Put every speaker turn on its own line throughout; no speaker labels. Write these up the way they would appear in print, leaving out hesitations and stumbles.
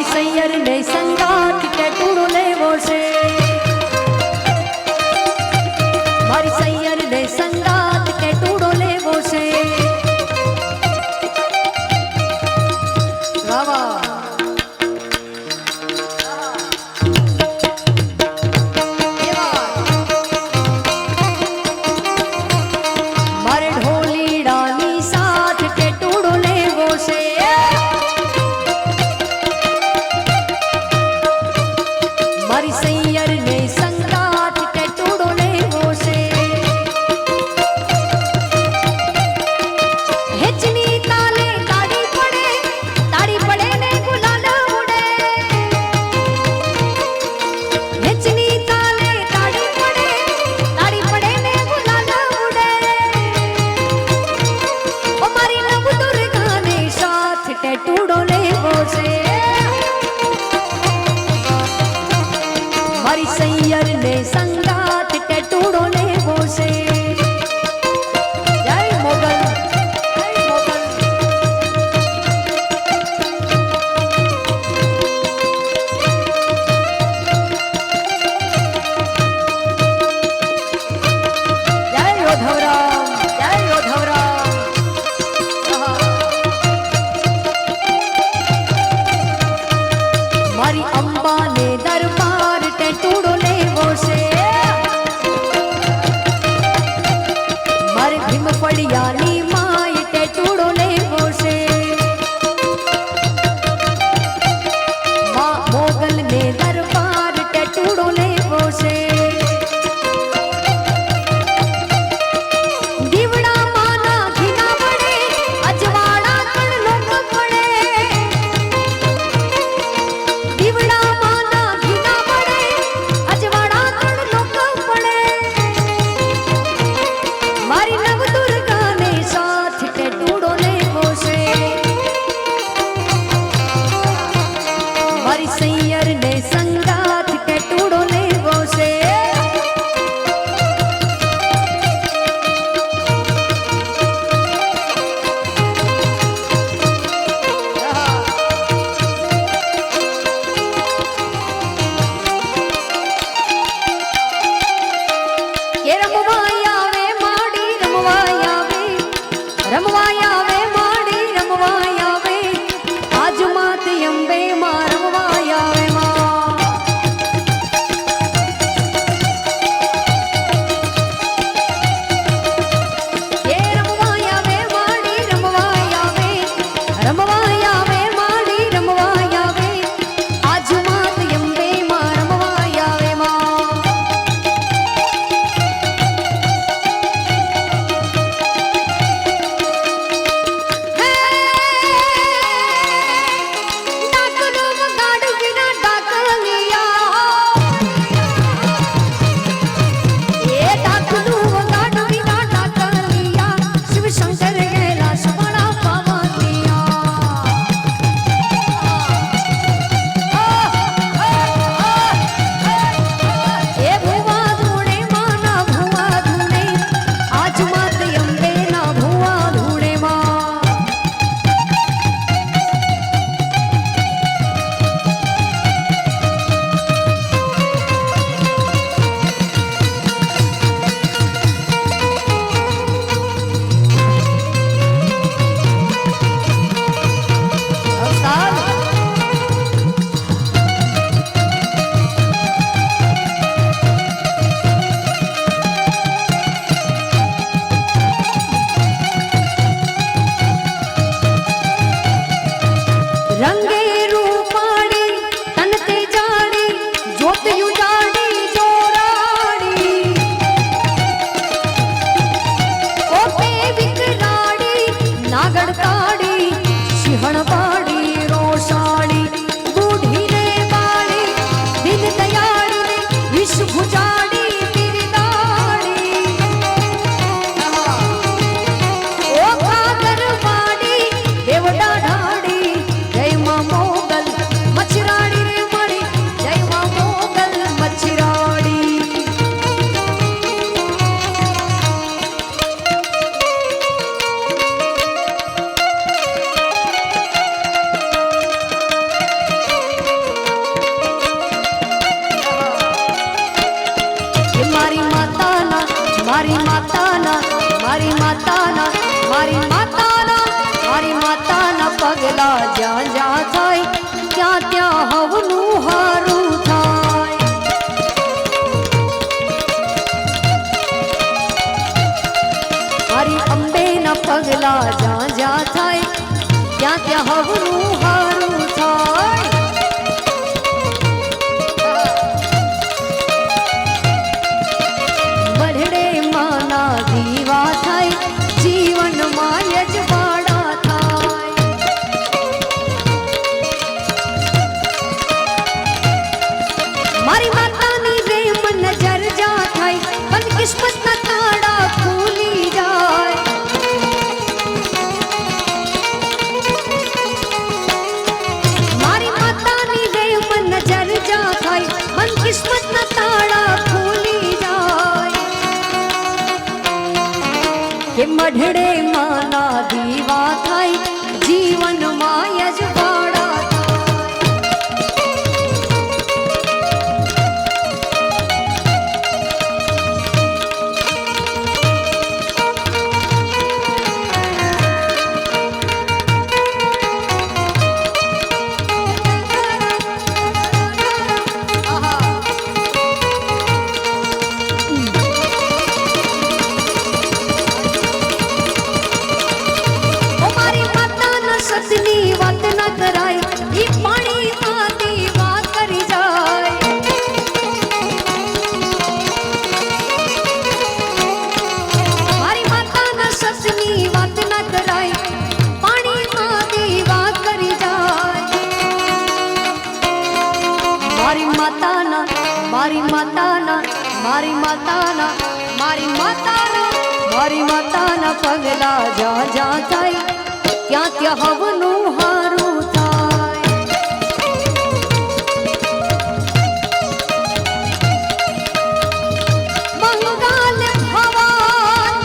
મારી સૈયર ને સંગાત ટેટુડો લેવો છે મારી સૈયર ને સંગાત ટેટુડો લેવો છે વાહ મારી સૈયર ને સંગાત ટેટુડો લેવો છે જય મોગલ જય મોગલ જય યોધવરામ જય યોધવરામ મારી અંબા ને દરબાર ટેટુડો લેવો છે મારે ભીમ ફળિયાની માય ટેટુડો લેવો છે માં મોગલ ને દરબાર ટેટુડો લેવો છે દીવડા માના ઘીના વડે અજવાળા કણ લોક પડે દીવડા મારી સૈયર ને સંગાત ટેટુડો લેવો છે કે રમવા આવે માડી રમવા આવે માડી રમવા આવે આજ માત અંબે માં રમવા આવે માં किस्मत ना ताड़ा खुली जाए। मारी माता नी रे मन नजर जा खाई मन किस्मत ना ताड़ा खुली जाए। के मढ़ड़े माना दीवा थाई जीवन माया जुगाड़ा। सतनी बात न कराई ये पानी आती बात करी जाए। हमारी माता न सतनी बात न कराई पानी आती बात करी जाए। मारी माता न मारी माता न मारी माता न मारी माता न मारी माता न पगला जा जा थाई ત્યાં ત્યાં હવનું હારું થાય। મંગલ ભવાન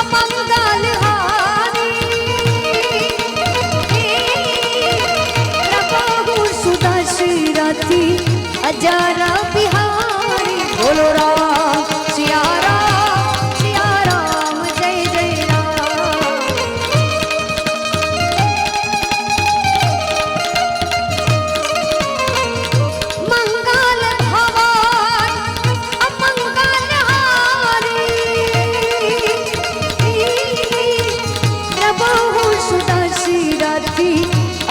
અમંગલ હારી પ્રભુ સુદશરથી અજારા બિહારી। બોલો રામ સિયા રામ જય જય રામ।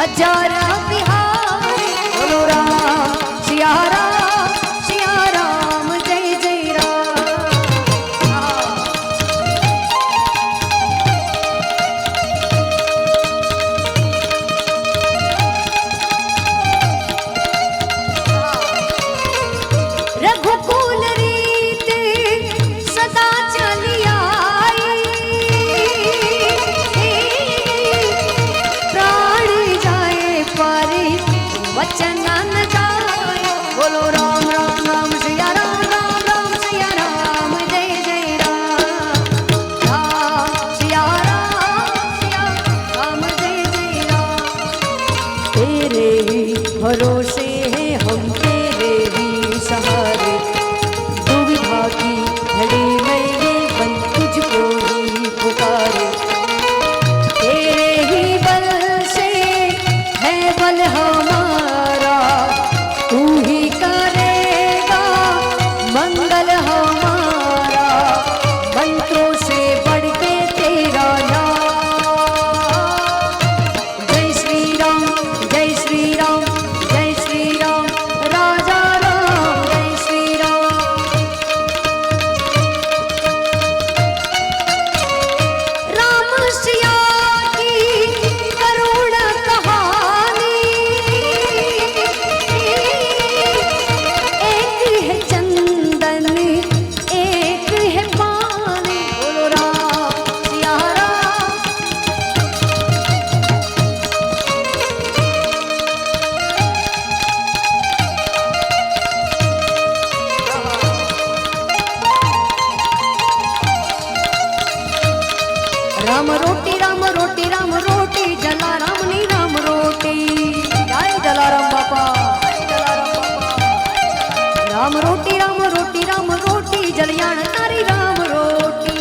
अजारा बिहारी। बोलो राम सिया राम जय जय राम। रघुकुल रीत सदा चली आई वचन न जाए। बोलो राम राम राम सिया राम राम जय जय राम। राम सिया राम जय जय राम। तेरे ही भरोसे हैं हम तेरे ही सहारे दुविधा की घड़ी में ये बन तुझको ही पुकारे। तेरे ही बल से है बल हमारा तू ही करेगा मंगल हमारा। मंत्रों से बढ़ के तेरा नाम। जय श्री राम जय श्री राम जय श्री राम राजा राम जय श्री राम। राम सिया की करुण कहानी एक है चंदन एक है पानी। बोलो राम सिया राम। राम रोटी राम रोटी राम रोटी जलाराम नी राम रोटी। जय जलाराम बापा जलाराम बापा। राम रोटी राम रोटी जलियाण तारी राम रोटी।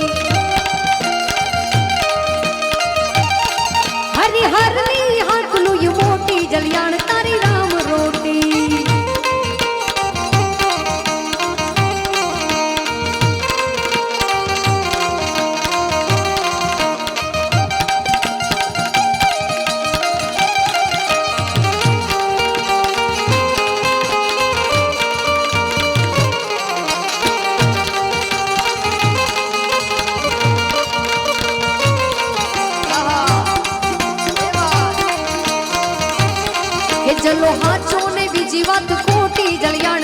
हरि हरनी हाकलू यू मोटी जलियाण तारी राम रोटी। જલો હાચો ને બીજી વાત ખોટી જલિયાણ